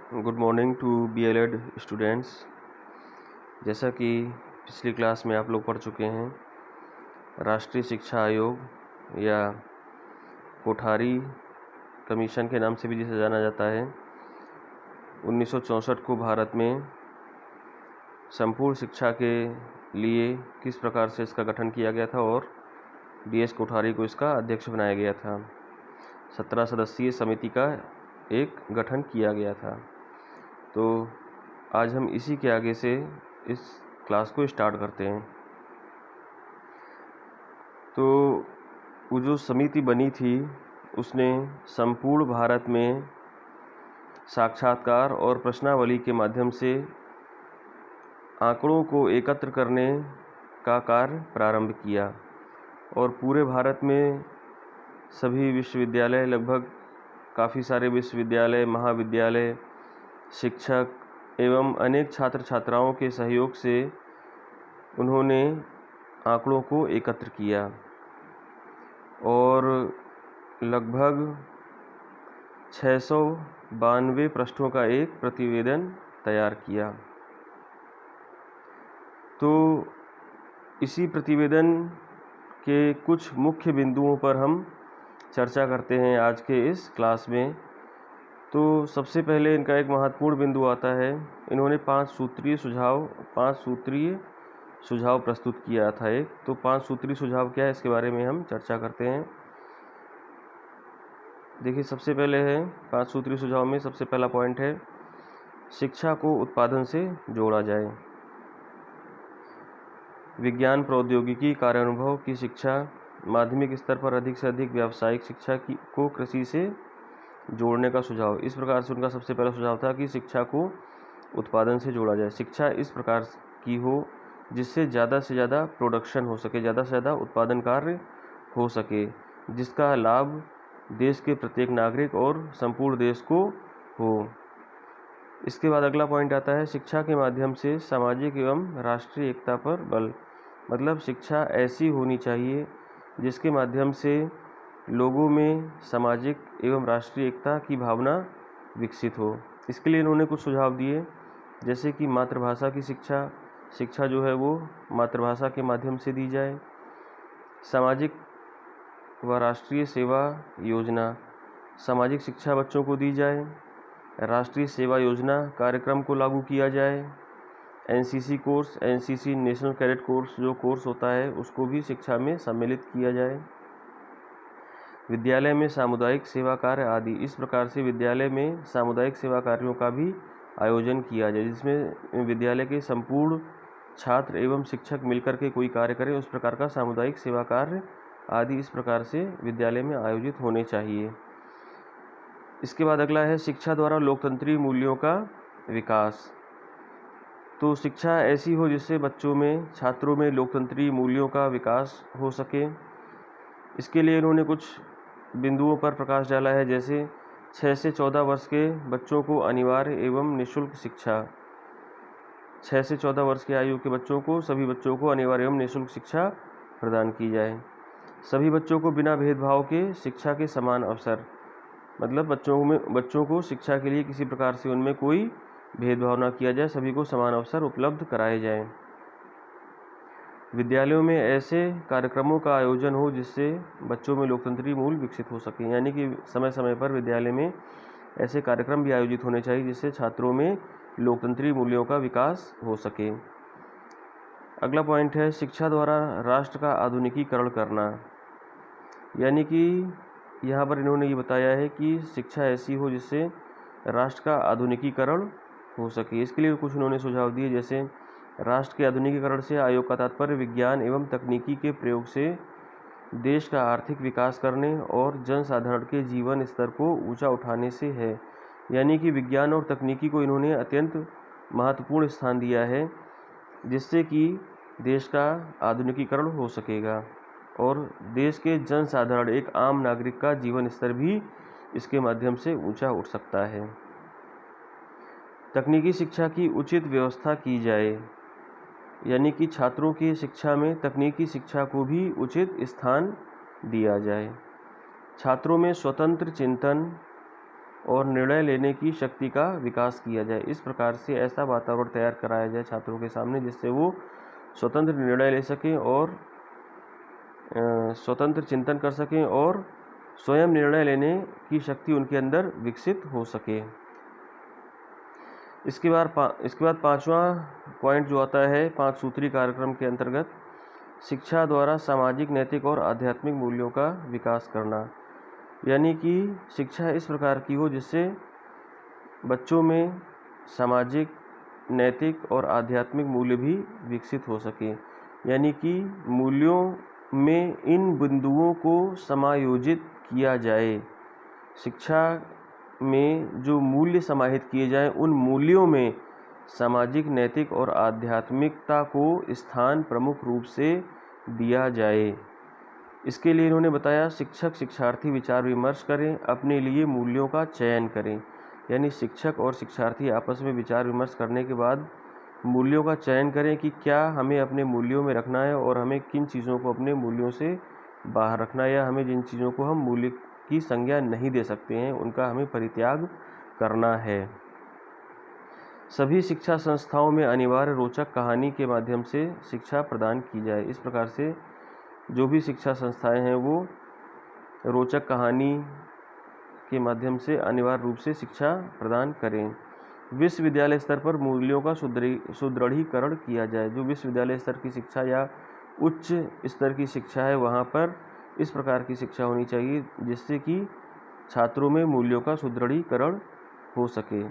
Good morning to BLED students. जैसा कि पिछली क्लास में आप लोग पढ़ चुके हैं, राष्ट्रीय शिक्षा आयोग या कोठारी कमीशन के नाम से भी जिसे जाना जाता है, 1964 को भारत में संपूर्ण शिक्षा के लिए किस प्रकार से इसका गठन किया गया था और DS कोठारी को इसका अध्यक्ष बनाया गया था। 17 सदस्यीय समिति का एक गठन किया गया था। तो आज हम इसी के आगे से इस क्लास को स्टार्ट करते हैं। तो वो जो समिति बनी थी उसने संपूर्ण भारत में साक्षात्कार और प्रश्नावली के माध्यम से आंकड़ों को एकत्र करने का कार्य प्रारंभ किया और पूरे भारत में सभी विश्वविद्यालय, लगभग काफ़ी सारे विश्वविद्यालय, महाविद्यालय, शिक्षक एवं अनेक छात्र छात्राओं के सहयोग से उन्होंने आंकड़ों को एकत्र किया और लगभग 692 पृष्ठों का एक प्रतिवेदन तैयार किया। तो इसी प्रतिवेदन के कुछ मुख्य बिंदुओं पर हम चर्चा करते हैं आज के इस क्लास में। तो सबसे पहले इनका एक महत्वपूर्ण बिंदु आता है, इन्होंने 5 सूत्रीय सुझाव प्रस्तुत किया था एक। तो 5 सूत्रीय सुझाव क्या है, इसके बारे में हम चर्चा करते हैं। देखिए, सबसे पहले है 5 सूत्रीय सुझाव में सबसे पहला पॉइंट है, शिक्षा को उत्पादन से जोड़ा जाए। विज्ञान, प्रौद्योगिकी, कार्यानुभव की शिक्षा, माध्यमिक स्तर पर अधिक से अधिक व्यावसायिक शिक्षा को कृषि से जोड़ने का सुझाव। इस प्रकार से उनका सबसे पहला सुझाव था कि शिक्षा को उत्पादन से जोड़ा जाए। शिक्षा इस प्रकार की हो जिससे ज़्यादा से ज़्यादा प्रोडक्शन हो सके, ज़्यादा से ज़्यादा उत्पादन कार्य हो सके, जिसका लाभ देश के प्रत्येक नागरिक और संपूर्ण देश को हो। इसके बाद अगला पॉइंट आता है, शिक्षा के माध्यम से सामाजिक एवं राष्ट्रीय एकता पर बल। मतलब शिक्षा ऐसी होनी चाहिए जिसके माध्यम से लोगों में सामाजिक एवं राष्ट्रीय एकता की भावना विकसित हो। इसके लिए इन्होंने कुछ सुझाव दिए, जैसे कि मातृभाषा की शिक्षा जो है वो मातृभाषा के माध्यम से दी जाए। सामाजिक व राष्ट्रीय सेवा योजना, सामाजिक शिक्षा बच्चों को दी जाए। राष्ट्रीय सेवा योजना कार्यक्रम को लागू किया जाए। NCC course, NCC national cadet course जो कोर्स होता है उसको भी शिक्षा में सम्मिलित किया जाए। विद्यालय में सामुदायिक सेवा कार्य आदि। इस प्रकार से विद्यालय में सामुदायिक सेवा कार्यों का भी आयोजन किया जाए, जिसमें विद्यालय के संपूर्ण छात्र एवं शिक्षक मिलकर के कोई कार्य करें, उस प्रकार का सामुदायिक सेवा कार्य आदि इस प्रकार से विद्यालय में आयोजित होने चाहिए। इसके बाद अगला है, शिक्षा द्वारा लोकतंत्री मूल्यों का विकास। तो शिक्षा ऐसी हो जिससे बच्चों में, छात्रों में लोकतंत्री मूल्यों का विकास हो सके। इसके लिए इन्होंने कुछ बिंदुओं पर प्रकाश डाला है, जैसे 6 से 14 वर्ष के बच्चों को अनिवार्य एवं निःशुल्क शिक्षा। 6 से 14 वर्ष की आयु के बच्चों को, सभी बच्चों को अनिवार्य एवं निःशुल्क शिक्षा प्रदान की जाए। सभी बच्चों को बिना भेदभाव के शिक्षा के समान अवसर। मतलब बच्चों को शिक्षा के लिए किसी प्रकार से उनमें कोई भेदभाव ना किया जाए, सभी को समान अवसर उपलब्ध कराए जाएं। विद्यालयों में ऐसे कार्यक्रमों का आयोजन हो जिससे बच्चों में लोकतंत्री मूल्य विकसित हो सके, यानी कि समय समय पर विद्यालय में ऐसे कार्यक्रम भी आयोजित होने चाहिए जिससे छात्रों में लोकतंत्री मूल्यों का विकास हो सके। अगला पॉइंट है, शिक्षा द्वारा राष्ट्र का आधुनिकीकरण करना। यानी कि यहाँ पर इन्होंने ये बताया है कि शिक्षा ऐसी हो जिससे राष्ट्र का आधुनिकीकरण हो सके। इसके लिए कुछ उन्होंने सुझाव दिए, जैसे राष्ट्र के आधुनिकीकरण से आयोग का तात्पर्य विज्ञान एवं तकनीकी के प्रयोग से देश का आर्थिक विकास करने और जनसाधारण के जीवन स्तर को ऊंचा उठाने से है। यानी कि विज्ञान और तकनीकी को इन्होंने अत्यंत महत्वपूर्ण स्थान दिया है, जिससे कि देश का आधुनिकीकरण हो सकेगा और देश के जनसाधारण, एक आम नागरिक का जीवन स्तर भी इसके माध्यम से ऊंचा उठ सकता है। तकनीकी शिक्षा की उचित व्यवस्था की जाए, यानी कि छात्रों की शिक्षा में तकनीकी शिक्षा को भी उचित स्थान दिया जाए। छात्रों में स्वतंत्र चिंतन और निर्णय लेने की शक्ति का विकास किया जाए। इस प्रकार से ऐसा वातावरण तैयार कराया जाए छात्रों के सामने जिससे वो स्वतंत्र निर्णय ले सकें और स्वतंत्र चिंतन कर सकें और स्वयं निर्णय लेने की शक्ति उनके अंदर विकसित हो सके। इसके बाद पांचवा पॉइंट जो आता है 5 सूत्री कार्यक्रम के अंतर्गत, शिक्षा द्वारा सामाजिक, नैतिक और आध्यात्मिक मूल्यों का विकास करना। यानी कि शिक्षा इस प्रकार की हो जिससे बच्चों में सामाजिक, नैतिक और आध्यात्मिक मूल्य भी विकसित हो सके। यानी कि मूल्यों में इन बिंदुओं को समायोजित किया जाए। शिक्षा में जो मूल्य समाहित किए जाएं, उन मूल्यों में सामाजिक, नैतिक और आध्यात्मिकता को स्थान प्रमुख रूप से दिया जाए। इसके लिए इन्होंने बताया, शिक्षक शिक्षार्थी विचार विमर्श करें, अपने लिए मूल्यों का चयन करें। यानी शिक्षक और शिक्षार्थी आपस में विचार विमर्श करने के बाद मूल्यों का चयन करें कि क्या हमें अपने मूल्यों में रखना है और हमें किन चीज़ों को अपने मूल्यों से बाहर रखना है, या हमें जिन चीज़ों को हम मूल्य की संज्ञा नहीं दे सकते हैं उनका हमें परित्याग करना है। सभी शिक्षा संस्थाओं में अनिवार्य रोचक कहानी के माध्यम से शिक्षा प्रदान की जाए। इस प्रकार से जो भी शिक्षा संस्थाएं हैं वो रोचक कहानी के माध्यम से अनिवार्य रूप से शिक्षा प्रदान करें। विश्वविद्यालय स्तर पर मूल्यों का सुदृढ़ीकरण किया जाए। जो विश्वविद्यालय स्तर की शिक्षा या उच्च स्तर की शिक्षा है वहाँ पर इस प्रकार की शिक्षा होनी चाहिए जिससे कि छात्रों में मूल्यों का सुदृढ़ीकरण हो सके।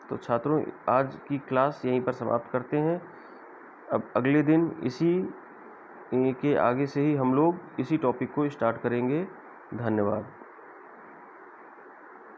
तो छात्रों, आज की क्लास यहीं पर समाप्त करते हैं। अब अगले दिन इसी के आगे से ही हम लोग इसी टॉपिक को स्टार्ट करेंगे। धन्यवाद।